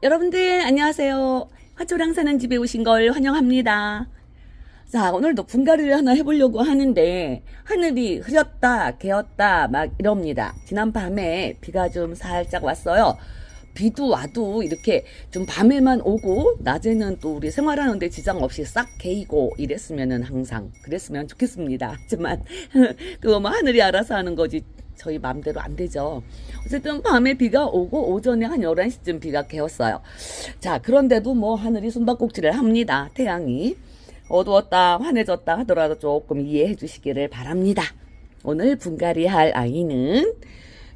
여러분들 안녕하세요. 화초랑 사는 집에 오신 걸 환영합니다. 자, 오늘도 분갈이를 하나 해보려고 하는데 하늘이 흐렸다 개었다 막 이럽니다. 지난 밤에 비가 좀 살짝 왔어요. 비도 와도 이렇게 좀 밤에만 오고 낮에는 또 우리 생활하는데 지장 없이 싹 개이고 이랬으면은 항상 그랬으면 좋겠습니다. 하지만 그거 뭐 하늘이 알아서 하는 거지 저희 마음대로 안 되죠. 어쨌든 밤에 비가 오고 오전에 한 11시쯤 비가 개었어요. 자, 그런데도 뭐 하늘이 숨바꼭질을 합니다. 태양이 어두웠다 환해졌다 하더라도 조금 이해해 주시기를 바랍니다. 오늘 분갈이 할 아이는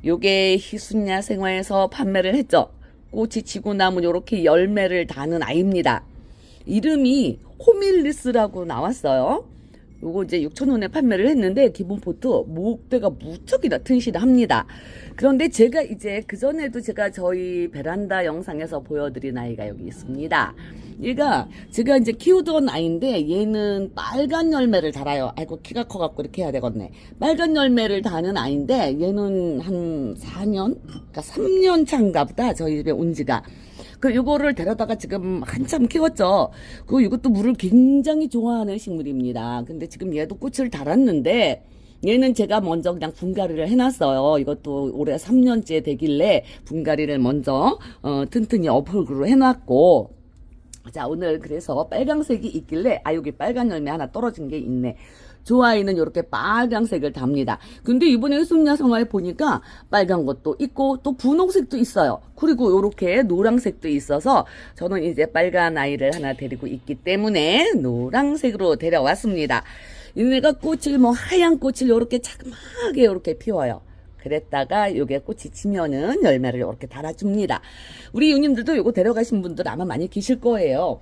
요게 희순야 생화에서 판매를 했죠. 꽃이 지고 나면 요렇게 열매를 다는 아이입니다. 이름이 호밀리스라고 나왔어요. 요거 이제 6,000원에 판매를 했는데 기본 포트 목대가 무척이나 튼실합니다. 그런데 제가 이제 그전에도 제가 저희 베란다 영상에서 보여드린 아이가 여기 있습니다. 얘가 제가 이제 키우던 아이인데 얘는 빨간 열매를 달아요. 아이고 키가 커갖고 이렇게 해야 되겠네. 빨간 열매를 다는 아이인데 얘는 한 4년? 그러니까 3년 차인가 보다 저희 집에 온 지가. 요거를 데려다가 지금 한참 키웠죠. 이것도 물을 굉장히 좋아하는 식물입니다. 근데 지금 얘도 꽃을 달았는데 얘는 제가 먼저 그냥 분갈이를 해놨어요. 이것도 올해 3년째 되길래 분갈이를 먼저 튼튼히 어플로 해놨고, 자 오늘 그래서 빨강색이 있길래 여기 빨간 열매 하나 떨어진 게 있네. 좋아이는 이렇게 빨강색을 답니다. 근데 이번에 순야성화에 보니까 빨간 것도 있고 또 분홍색도 있어요. 그리고 이렇게 노란색도 있어서 저는 이제 빨간 아이를 하나 데리고 있기 때문에 노란색으로 데려왔습니다. 얘네가 꽃을 뭐 하얀 꽃을 이렇게 자그마하게 이렇게 피워요. 그랬다가 요게 꽃이 지면은 열매를 이렇게 달아줍니다. 우리 유님들도 요거 데려가신 분들 아마 많이 계실 거예요.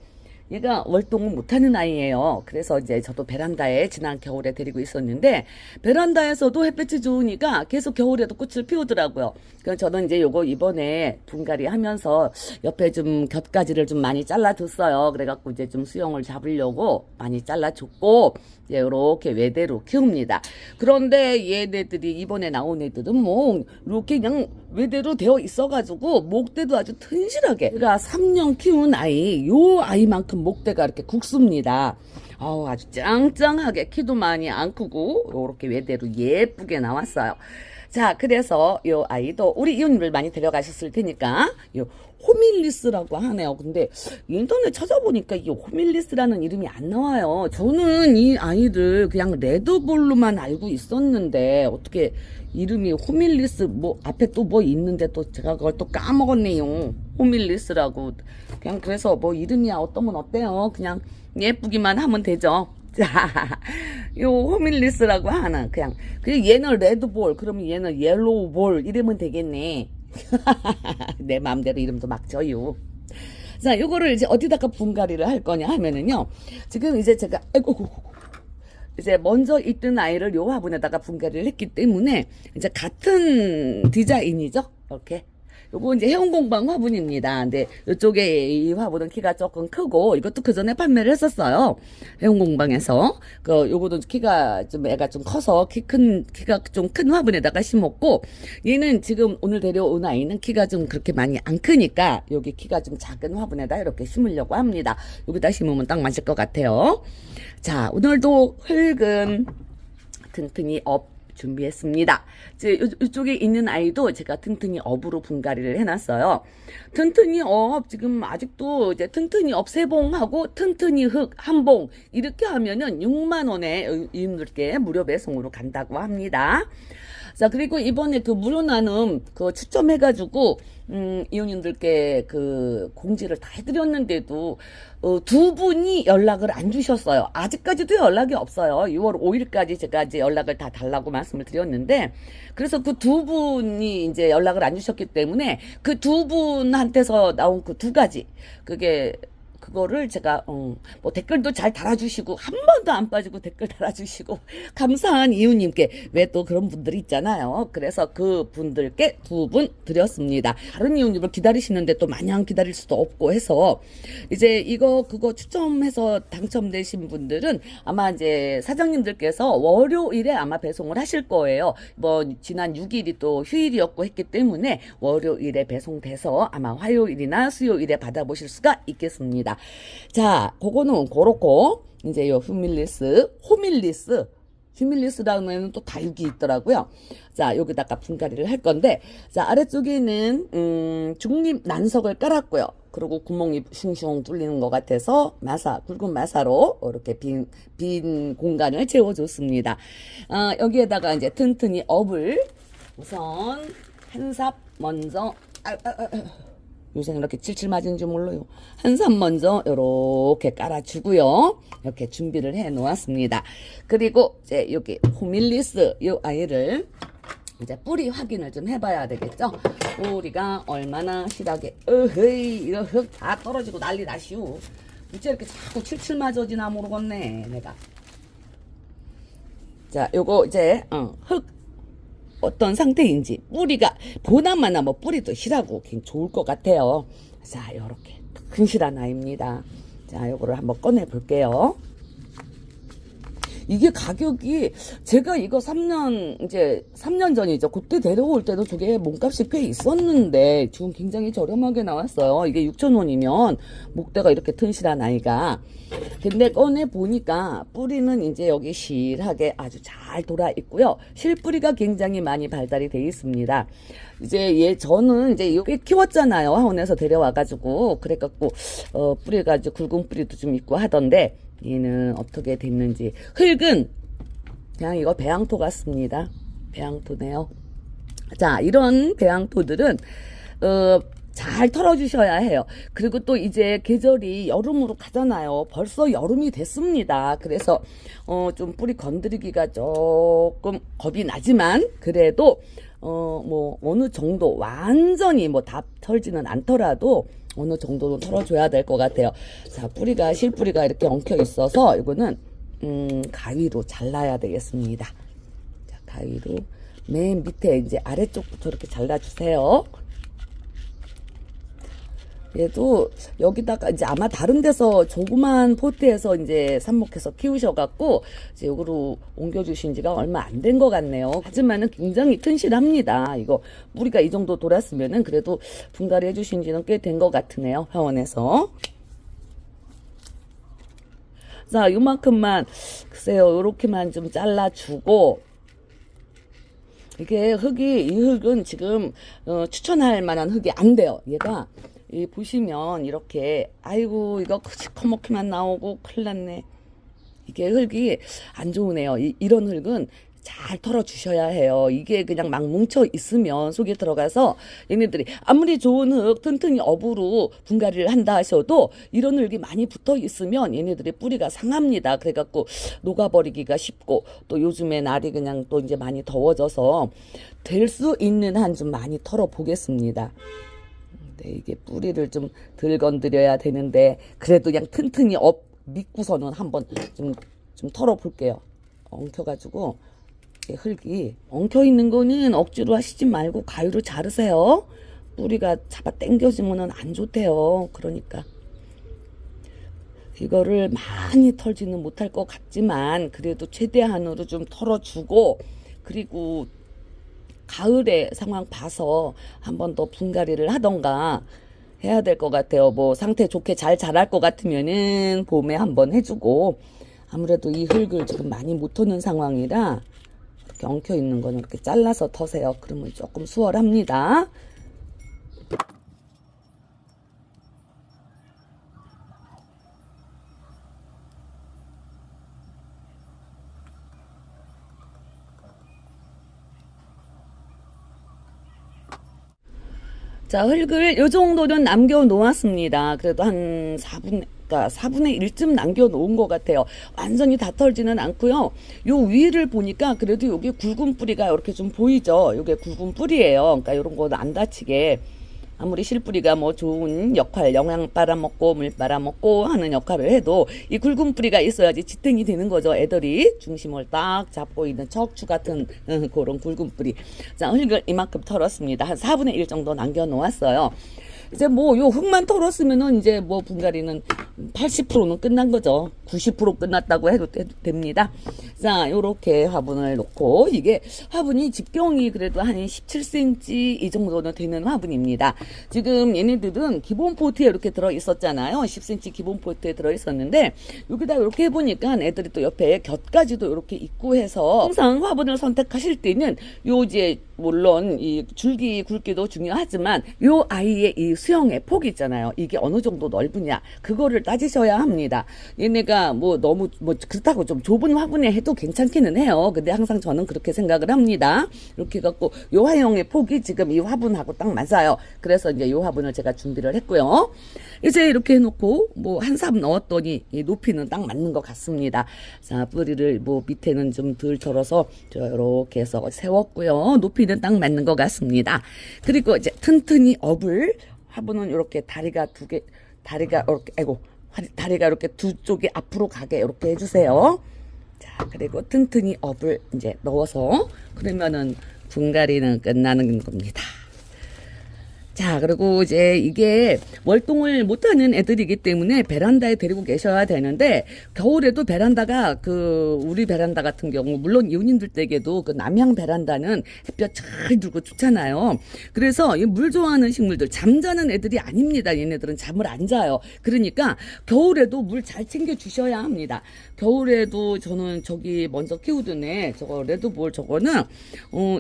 얘가 월동을 못하는 아이예요. 그래서 이제 저도 베란다에 지난 겨울에 데리고 있었는데 베란다에서도 햇볕이 좋으니까 계속 겨울에도 꽃을 피우더라고요. 그래서 저는 이제 요거 이번에 분갈이 하면서 옆에 좀 곁가지를 좀 많이 잘라줬어요. 그래갖고 이제 좀 수영을 잡으려고 많이 잘라줬고 이제 요렇게 외대로 키웁니다. 그런데 얘네들이 이번에 나온 애들은 뭐 이렇게 그냥 외대로 되어 있어가지고 목대도 아주 튼실하게, 제가 3년 키운 아이 요 아이만큼 목대가 이렇게 굵습니다. 아주 짱짱하게 키도 많이 안 크고 요렇게 외대로 예쁘게 나왔어요. 자, 그래서 요 아이도 우리 이웃님을 많이 데려가셨을 테니까 요 호밀리스라고 하네요. 근데 인터넷 찾아보니까 이 호밀리스라는 이름이 안 나와요. 저는 이 아이를 그냥 레드볼로만 알고 있었는데 어떻게 이름이 호밀리스 뭐 앞에 또 뭐 있는데 또 제가 그걸 또 까먹었네요. 호밀리스라고. 그냥 그래서 뭐 이름이야 어떠면 어때요? 그냥 예쁘기만 하면 되죠. 자, 요 호밀리스라고 하는 그냥 얘는 레드볼 그러면 얘는 옐로우볼 이러면 되겠네. 내 마음대로 이름도 막 져요. 자, 요거를 이제 어디다가 분갈이를 할 거냐 하면은요. 지금 이제 제가 이제 먼저 있던 아이를 요 화분에다가 분갈이를 했기 때문에 이제 같은 디자인이죠. 이렇게. 요거 이제 해운공방 화분입니다. 근데 이쪽에 이 화분은 키가 조금 크고 이것도 그 전에 판매를 했었어요. 해운공방에서. 요거도 키가 좀 애가 좀 커서 키가 좀 큰 화분에다가 심었고, 얘는 지금 오늘 데려온 아이는 키가 좀 그렇게 많이 안 크니까 여기 키가 좀 작은 화분에다 이렇게 심으려고 합니다. 여기다 심으면 딱 맞을 것 같아요. 자, 오늘도 흙은 튼튼히 준비했습니다. 이쪽에 있는 아이도 제가 튼튼히 업으로 분갈이를 해놨어요. 튼튼히 업 지금 아직도 이제 튼튼히 업 3봉하고 튼튼히 흙 1봉 이렇게 하면은 6만 원에 이웃들께 무료 배송으로 간다고 합니다. 자, 그리고 이번에 무료 나눔 추첨해가지고 이웃님들께 공지를 다 해드렸는데도 2분이 연락을 안 주셨어요. 아직까지도 연락이 없어요. 6월 5일까지 제가 이제 연락을 다 달라고 말씀을 드렸는데, 그래서 2분이 이제 연락을 안 주셨기 때문에 2분한테서 나온 2가지, 그게 그거를 제가 뭐 댓글도 잘 달아주시고 한 번도 안 빠지고 댓글 달아주시고 감사한 이웃님께, 왜 또 그런 분들이 있잖아요. 그래서 그 분들께 2분 드렸습니다. 다른 이웃님을 기다리시는데 또 마냥 기다릴 수도 없고 해서 이제 이거 그거 추첨해서 당첨되신 분들은 아마 이제 사장님들께서 월요일에 아마 배송을 하실 거예요. 뭐 지난 6일이 또 휴일이었고 했기 때문에 월요일에 배송돼서 아마 화요일이나 수요일에 받아보실 수가 있겠습니다. 자, 그거는 그렇고 이제 요 휴밀리스라는 또 다육이 있더라고요. 자, 여기다가 분갈이를 할 건데, 자, 아래쪽에는 중립 난석을 깔았고요. 그리고 구멍이 슝슝 뚫리는 것 같아서 굵은 마사로 이렇게 빈 공간을 채워줬습니다. 여기에다가 이제 튼튼히 업을 우선 한 삽 먼저, 요새는 이렇게 칠칠 맞은 줄 몰라요. 한 삽 먼저 이렇게 깔아주고요. 이렇게 준비를 해 놓았습니다. 그리고 이제 여기 호밀리스 이 아이를 이제 뿌리 확인을 좀 해봐야 되겠죠. 뿌리가 얼마나 실하게, 이거 흙 다 떨어지고 난리 나시오. 어째 이렇게 자꾸 칠칠 맞아지나 모르겠네, 내가. 자, 요거 이제 흙 어떤 상태인지, 뿌리가 보나마나 뭐 뿌리도 실하고 굉장히 좋을 것 같아요. 자, 요렇게 근실한 아이입니다. 자, 요거를 한번 꺼내 볼게요. 이게 가격이, 제가 이거 3년 전이죠. 그때 데려올 때도 저게 몸값이 꽤 있었는데 지금 굉장히 저렴하게 나왔어요. 이게 6,000원이면 목대가 이렇게 튼실한 아이가. 근데 꺼내 보니까 뿌리는 이제 여기 실하게 아주 잘 돌아 있고요. 실뿌리가 굉장히 많이 발달이 돼 있습니다. 이제 저는 이제 꽤 키웠잖아요. 하원에서 데려와가지고. 그래갖고 뿌리가 아주 굵은 뿌리도 좀 있고 하던데, 얘는 어떻게 됐는지. 흙은 그냥 이거 배양토 같습니다. 배양토네요. 자, 이런 배양토들은 잘 털어주셔야 해요. 그리고 또 이제 계절이 여름으로 가잖아요. 벌써 여름이 됐습니다. 그래서 좀 뿌리 건드리기가 조금 겁이 나지만, 그래도 뭐 어느 정도 완전히 뭐 다 털지는 않더라도 어느 정도는 털어줘야 될 것 같아요. 자, 실뿌리가 이렇게 엉켜 있어서 이거는 가위로 잘라야 되겠습니다. 자, 가위로 맨 밑에 이제 아래쪽부터 이렇게 잘라주세요. 얘도 여기다가 이제 아마 다른 데서 조그만 포트에서 이제 삽목해서 키우셔갖고 이제 요거로 옮겨주신 지가 얼마 안 된 것 같네요. 하지만은 굉장히 튼실합니다. 이거 뿌리가 이 정도 돌았으면은 그래도 분갈이 해주신 지는 꽤 된 것 같으네요. 화원에서. 자, 요만큼만, 글쎄요, 요렇게만 좀 잘라주고, 이게 이 흙은 지금 추천할 만한 흙이 안 돼요. 얘가 보시면 이렇게, 아이고 이거 시커멓게만 나오고 큰일 났네. 이게 흙이 안 좋으네요. 이런 흙은 잘 털어주셔야 해요. 이게 그냥 막 뭉쳐 있으면 속에 들어가서 얘네들이 아무리 좋은 흙 튼튼히 업으로 분갈이를 한다 하셔도 이런 흙이 많이 붙어 있으면 얘네들의 뿌리가 상합니다. 그래갖고 녹아버리기가 쉽고, 또 요즘에 날이 그냥 또 이제 많이 더워져서 될 수 있는 한 좀 많이 털어 보겠습니다. 네, 이게 뿌리를 좀 덜 건드려야 되는데 그래도 그냥 튼튼히 믿고서는 한번 좀 털어 볼게요. 엉켜가지고 흙이 엉켜 있는 거는 억지로 하시지 말고 가위로 자르세요. 뿌리가 잡아 당겨지면은 안 좋대요. 그러니까 이거를 많이 털지는 못할 것 같지만 그래도 최대한으로 좀 털어주고, 그리고 가을에 상황 봐서 한 번 더 분갈이를 하던가 해야 될 것 같아요. 뭐 상태 좋게 잘 자랄 것 같으면은 봄에 한번 해주고, 아무래도 이 흙을 지금 많이 못 터는 상황이라 이렇게 엉켜 있는 거는 이렇게 잘라서 터세요. 그러면 조금 수월합니다. 자, 흙을 요 정도는 남겨 놓았습니다. 그래도 한 4분의 1쯤 남겨 놓은 것 같아요. 완전히 다 털지는 않고요. 요 위를 보니까 그래도 여기 굵은 뿌리가 이렇게 좀 보이죠. 요게 굵은 뿌리예요. 그러니까 요런 거는 안 다치게 아무리 실뿌리가 뭐 좋은 역할, 영양 빨아먹고 물 빨아먹고 하는 역할을 해도 이 굵은 뿌리가 있어야지 지탱이 되는 거죠. 애들이 중심을 딱 잡고 있는 척추 같은 그런 굵은 뿌리. 자, 흙을 이만큼 털었습니다. 한 4분의 1 정도 남겨 놓았어요. 이제 뭐 요 흙만 털었으면은 이제 뭐 분갈이는 80%는 끝난 거죠. 90% 끝났다고 해도 됩니다. 자, 요렇게 화분을 놓고, 이게 화분이 집경이 그래도 한 17cm 이 정도는 되는 화분입니다. 지금 얘네들은 기본 포트에 이렇게 들어 있었잖아요. 10cm 기본 포트에 들어 있었는데 여기다 이렇게 해보니까 애들이 또 옆에 곁까지도 이렇게 있고 해서, 항상 화분을 선택하실 때는 요 이제 물론 이 줄기 굵기도 중요하지만 요 아이의 이 수영의 폭이 있잖아요. 이게 어느 정도 넓으냐, 그거를 따지셔야 합니다. 얘네가 뭐 너무 뭐 그렇다고 좀 좁은 화분에 해도 괜찮기는 해요. 근데 항상 저는 그렇게 생각을 합니다. 이렇게 해갖고 요 화형의 폭이 지금 이 화분하고 딱 맞아요. 그래서 이제 요 화분을 제가 준비를 했고요. 이제 이렇게 해놓고 뭐 한 삽 넣었더니 이 높이는 딱 맞는 것 같습니다. 자, 뿌리를 뭐 밑에는 좀 덜 털어서 이렇게 해서 세웠고요. 높이는 딱 맞는 것 같습니다. 그리고 이제 튼튼히 업을, 화분은 이렇게 다리가 두 개, 다리가 이렇게, 다리가 이렇게 두 쪽이 앞으로 가게 이렇게 해주세요. 자, 그리고 튼튼히 업을 이제 넣어서, 그러면은 분갈이는 끝나는 겁니다. 자, 그리고 이제 이게 월동을 못하는 애들이기 때문에 베란다에 데리고 계셔야 되는데, 겨울에도 베란다가 우리 베란다 같은 경우, 물론 이웃님들 댁에도 그 남향 베란다는 햇볕 잘 들고 좋잖아요. 그래서 이 물 좋아하는 식물들, 잠자는 애들이 아닙니다. 얘네들은 잠을 안 자요. 그러니까 겨울에도 물 잘 챙겨 주셔야 합니다. 겨울에도 저는 저기 먼저 키우던 애, 저거 레드볼 저거는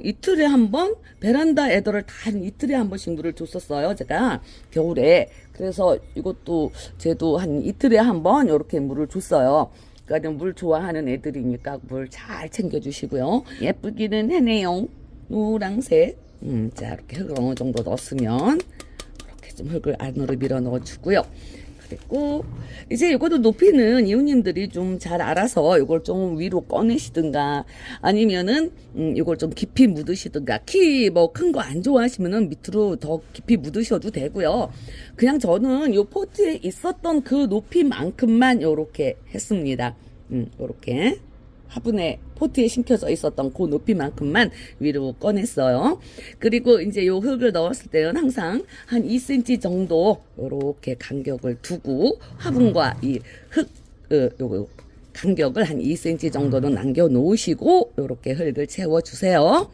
이틀에 한 번, 베란다 애들을 다 이틀에 한 번씩 물을 줬었어요, 제가 겨울에. 그래서 이것도 쟤도 한 이틀에 한 번 이렇게 물을 줬어요. 그러니까 물 좋아하는 애들이니까 물 잘 챙겨주시고요. 예쁘기는 해네요. 노랑색. 자, 이렇게 흙을 어느 정도 넣었으면 이렇게 좀 흙을 안으로 밀어 넣어주고요. 그리고 이제 이것도 높이는 이웃님들이 좀 잘 알아서 이걸 좀 위로 꺼내시든가, 아니면은 이걸 좀 깊이 묻으시든가, 키 뭐 큰 거 안 좋아하시면은 밑으로 더 깊이 묻으셔도 되고요. 그냥 저는 요 포트에 있었던 그 높이만큼만 요렇게 했습니다. 요렇게 화분에 포트에 심겨져 있었던 그 높이만큼만 위로 꺼냈어요. 그리고 이제 요 흙을 넣었을 때는 항상 한 2cm 정도 요렇게 간격을 두고, 화분과 이 흙, 요 간격을 한 2cm 정도는 남겨 놓으시고 요렇게 흙을 채워주세요.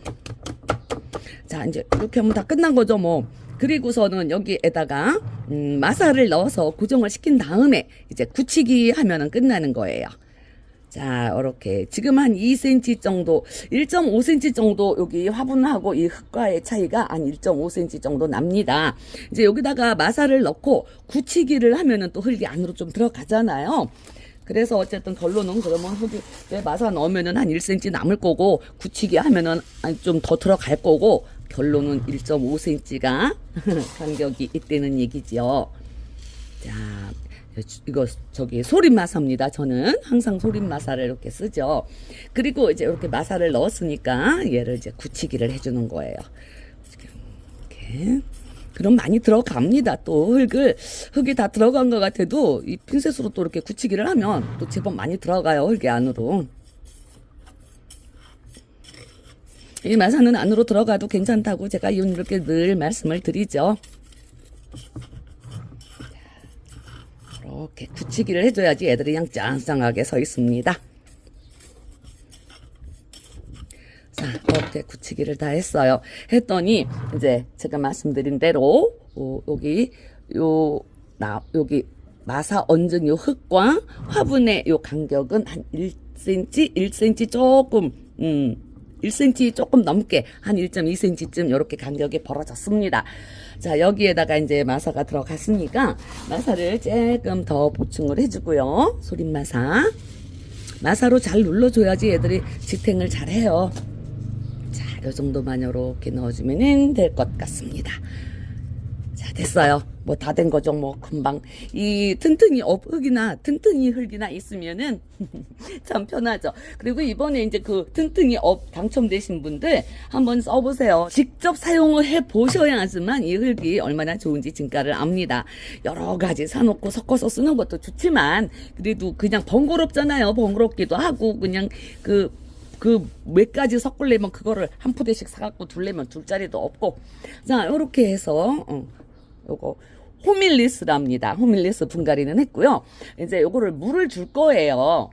자, 이제 이렇게 하면 다 끝난 거죠, 뭐. 그리고서는 여기에다가 마사를 넣어서 고정을 시킨 다음에 이제 굳히기 하면은 끝나는 거예요. 자, 이렇게 지금 한 2cm 정도, 1.5cm 정도 여기 화분하고 이 흙과의 차이가 한 1.5cm 정도 납니다. 이제 여기다가 마사를 넣고 굳히기를 하면은 또 흙이 안으로 좀 들어가잖아요. 그래서 어쨌든 결론은, 그러면 흙에 마사 넣으면은 한 1cm 남을 거고, 굳히기 하면은 좀 더 들어갈 거고, 결론은 1.5cm가 간격이 있다는 얘기죠. 자, 이거 저기 소림 마사입니다. 저는 항상 소림 마사를 이렇게 쓰죠. 그리고 이제 이렇게 마사를 넣었으니까 얘를 이제 굳히기를 해주는 거예요. 이렇게. 그럼 많이 들어갑니다. 또 흙이 다 들어간 것 같아도 이 핀셋으로 또 이렇게 굳히기를 하면 또 제법 많이 들어가요. 흙이 안으로. 이 마사는 안으로 들어가도 괜찮다고 제가 이렇게 늘 말씀을 드리죠. 이렇게 굳히기를 해줘야지 애들이 그냥 짱짱하게 서 있습니다. 자, 이렇게 굳히기를 다 했어요. 했더니 이제 제가 말씀드린 대로 여기 마사 얹은 요 흙과 화분의 요 간격은 한 1cm 조금 1cm 조금 넘게 한 1.2cm쯤 이렇게 간격이 벌어졌습니다. 자, 여기에다가 이제 마사가 들어갔으니까 마사를 조금 더 보충을 해주고요. 소림 마사. 마사로 잘 눌러줘야지 애들이 지탱을 잘 해요. 자, 요 정도만 이렇게 넣어주면 될 것 같습니다. 자, 됐어요. 뭐 다 된 거죠. 뭐 금방 이 튼튼이 흙이나 튼튼이 흙이나 있으면은 참 편하죠. 그리고 이번에 이제 그 튼튼이 당첨되신 분들 한번 써보세요. 직접 사용을 해 보셔야지만 이 흙이 얼마나 좋은지 진가를 압니다. 여러 가지 사놓고 섞어서 쓰는 것도 좋지만 그래도 그냥 번거롭잖아요. 번거롭기도 하고 그냥 몇 가지 섞으려면 그거를 한 푸대씩 사갖고 둘려면 둘 자리도 없고. 자, 요렇게 해서, 요거, 호밀리스랍니다. 호밀리스 분갈이는 했고요. 이제 요거를 물을 줄 거예요.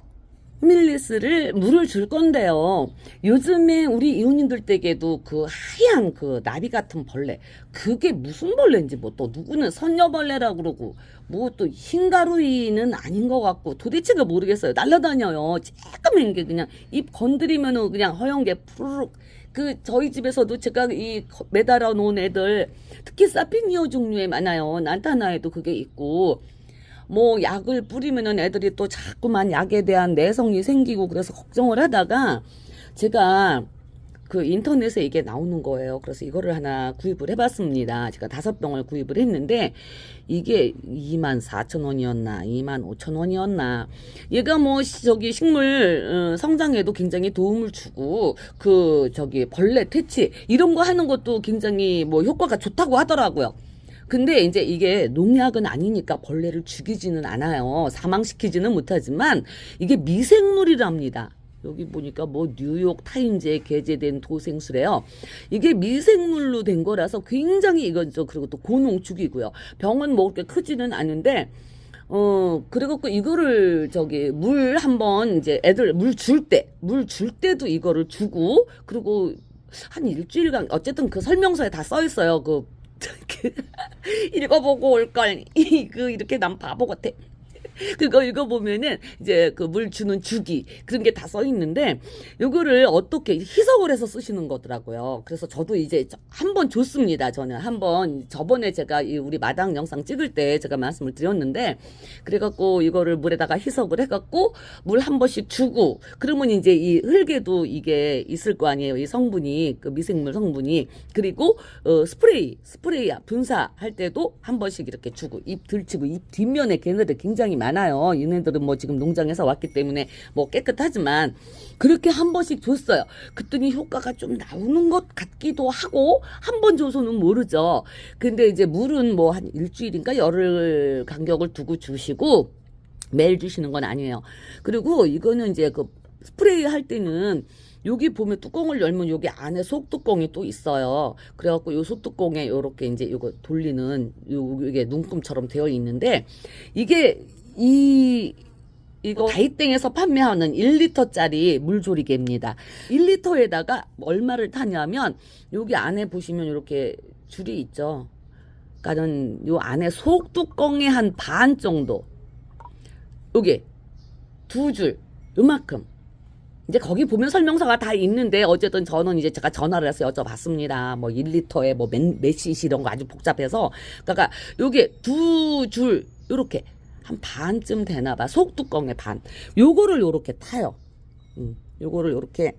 호밀리스를 물을 줄 건데요. 요즘에 우리 이웃님들 댁에도 그 하얀 그 나비 같은 벌레, 그게 무슨 벌레인지 뭐 또 누구는 선녀벌레라고 그러고 뭐 또 흰가루이는 아닌 것 같고 도대체가 모르겠어요. 날라다녀요. 쬐끄만 게 그냥 입 건드리면은 그냥 허연 게 푸르륵. 저희 집에서도 제가 매달아 놓은 애들 특히 사피니오 종류에 많아요. 난타나에도 그게 있고 뭐 약을 뿌리면은 애들이 또 자꾸만 약에 대한 내성이 생기고 그래서 걱정을 하다가 제가 그 인터넷에 이게 나오는 거예요. 그래서 이거를 하나 구입을 해봤습니다. 제가 5병을 구입을 했는데 이게 24,000원이었나 25,000원이었나 얘가 뭐 식물 성장에도 굉장히 도움을 주고 벌레 퇴치 이런 거 하는 것도 굉장히 뭐 효과가 좋다고 하더라고요. 근데 이제 이게 농약은 아니니까 벌레를 죽이지는 않아요. 사망시키지는 못하지만 이게 미생물이랍니다. 여기 보니까 뭐 뉴욕 타임즈에 게재된 도생수래요. 이게 미생물로 된 거라서 굉장히 이거죠. 그리고 또 고농축이고요. 병은 뭐 그렇게 크지는 않은데 그래갖고 이거를 물 한번 이제 애들 물 줄 때도 이거를 주고 그리고 한 일주일간 어쨌든 그 설명서에 다 써 있어요. 읽어보고 올걸. 이렇게 난 바보 같아. 그거 읽어보면은 이제 그 물 주는 주기 그런 게 다 써 있는데 요거를 어떻게 희석을 해서 쓰시는 거더라고요. 그래서 저도 이제 한번 줬습니다. 저는 한번 저번에 제가 우리 마당 영상 찍을 때 제가 말씀을 드렸는데 그래갖고 이거를 물에다가 희석을 해갖고 물 한 번씩 주고 그러면 이제 이 흙에도 이게 있을 거 아니에요. 이 성분이 그 미생물 성분이 그리고 스프레이 분사할 때도 한 번씩 이렇게 주고 잎 들치고 잎 뒷면에 걔네들 굉장히 많아요. 얘네들은 뭐 지금 농장에서 왔기 때문에 뭐 깨끗하지만 그렇게 한 번씩 줬어요. 그랬더니 효과가 좀 나오는 것 같기도 하고 한 번 줘서는 모르죠. 근데 이제 물은 뭐 한 일주일인가 열흘 간격을 두고 주시고 매일 주시는 건 아니에요. 그리고 이거는 이제 스프레이 할 때는 여기 보면 뚜껑을 열면 여기 안에 속뚜껑이 또 있어요. 그래갖고 요 속뚜껑에 요렇게 이제 요거 돌리는 이게 눈금처럼 되어 있는데 이거 다이땡에서 판매하는 1리터짜리 물조리개입니다. 1리터에다가 얼마를 타냐면 여기 안에 보시면 이렇게 줄이 있죠. 그러니까는 요 안에 속뚜껑의 한 반 정도. 요게 2줄 요만큼. 이제 거기 보면 설명서가 다 있는데 어쨌든 저는 이제 제가 전화를 해서 여쭤봤습니다. 뭐 1리터에 뭐 몇 cc 이런 거 아주 복잡해서 그러니까 요게 2줄 요렇게 한 반쯤 되나봐. 속뚜껑의 반. 요거를 요렇게 타요. 요거를 요렇게.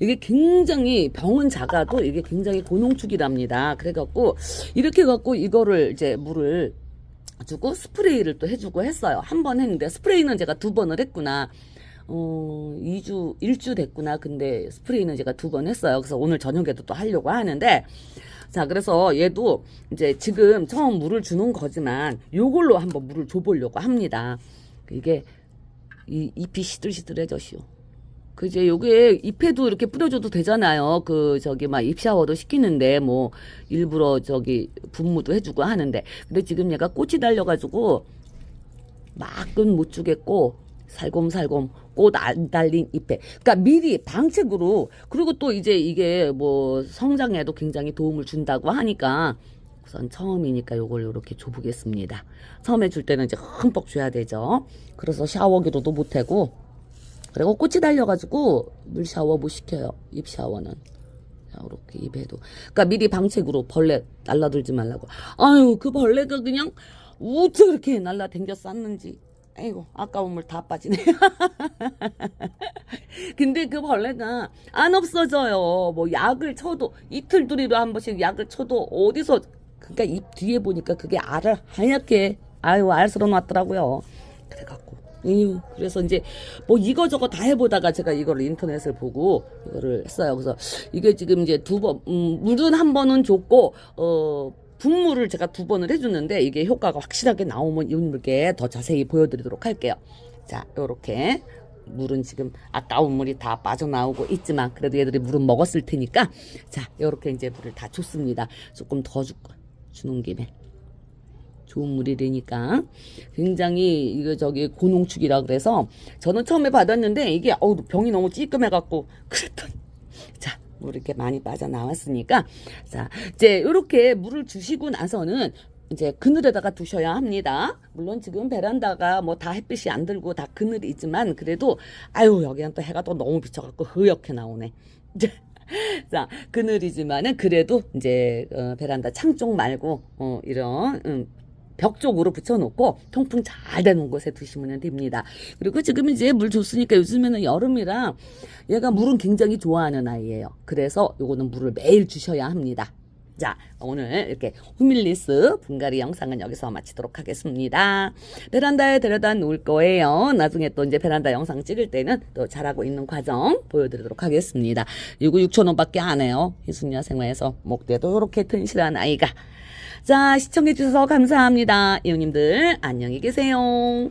이게 굉장히 병은 작아도 이게 굉장히 고농축이랍니다. 그래갖고 이렇게 갖고 이거를 이제 물을 주고 스프레이를 또 해주고 했어요. 한 번 했는데 스프레이는 제가 2번을 했구나. 1주 됐구나. 근데 스프레이는 제가 2번 했어요. 그래서 오늘 저녁에도 또 하려고 하는데 자, 그래서 얘도 이제 지금 처음 물을 주는 거지만 요걸로 한번 물을 줘보려고 합니다. 이게 이 잎이 시들시들해져시오. 이제 요게 잎에도 이렇게 뿌려줘도 되잖아요. 막 잎 샤워도 시키는데 뭐 일부러 분무도 해주고 하는데 근데 지금 얘가 꽃이 달려가지고 막은 못 주겠고 살곰살곰 꽃 안 달린 잎에 그러니까 미리 방책으로 그리고 또 이제 이게 뭐 성장에도 굉장히 도움을 준다고 하니까 우선 처음이니까 요걸 요렇게 줘보겠습니다. 처음에 줄 때는 이제 흠뻑 줘야 되죠. 그래서 샤워기로도 못하고 그리고 꽃이 달려가지고 물 샤워 못 시켜요. 잎 샤워는. 이렇게 입에도. 그러니까 미리 방책으로 벌레 날라들지 말라고. 아유, 그 벌레가 그냥 우째 그렇게 날라댕겨 쌌는지. 아이고, 아까운 물 다 빠지네. 근데 그 벌레가 안 없어져요. 뭐 약을 쳐도 이틀 둘이로 한 번씩 약을 쳐도 어디서, 그러니까 입 뒤에 보니까 그게 알을 하얗게 아유 알스러 놨더라고요. 그래갖고 그래서 이제 뭐 이거저거 다 해보다가 제가 이거를 인터넷을 보고 이거를 했어요. 그래서 이게 지금 이제 두 번, 물은 한 번은 줬고 분무를 제가 2번을 해주는데 이게 효과가 확실하게 나오면 이분께 더 자세히 보여드리도록 할게요. 자, 요렇게 물은 지금 아까운 물이 다 빠져나오고 있지만 그래도 얘들이 물은 먹었을 테니까 자, 요렇게 이제 물을 다 줬습니다. 조금 더 주는 김에 좋은 물이라니까 굉장히 이거 저기 고농축이라 그래서 저는 처음에 받았는데 이게 병이 너무 찌끔해갖고 그랬더니 자. 물 이렇게 많이 빠져나왔으니까 자 이제 이렇게 물을 주시고 나서는 이제 그늘에다가 두셔야 합니다. 물론 지금 베란다가 뭐 다 햇빛이 안 들고 다 그늘이지만 그래도 아유 여기는 또 해가 또 너무 비쳐갖고 흐옇게 나오네. 자 그늘이지만은 그래도 이제 베란다 창 쪽 말고 이런 벽 쪽으로 붙여놓고 통풍 잘 되는 곳에 두시면 됩니다. 그리고 지금 이제 물 줬으니까 요즘에는 여름이라 얘가 물은 굉장히 좋아하는 아이예요. 그래서 요거는 물을 매일 주셔야 합니다. 자, 오늘 이렇게 후밀리스 분갈이 영상은 여기서 마치도록 하겠습니다. 베란다에 데려다 놓을 거예요. 나중에 또 이제 베란다 영상 찍을 때는 또 자라고 있는 과정 보여드리도록 하겠습니다. 6구6,000원밖에 안 해요. 희순야 생활에서 목대도 이렇게 튼실한 아이가. 자, 시청해주셔서 감사합니다. 이웃님들 안녕히 계세요.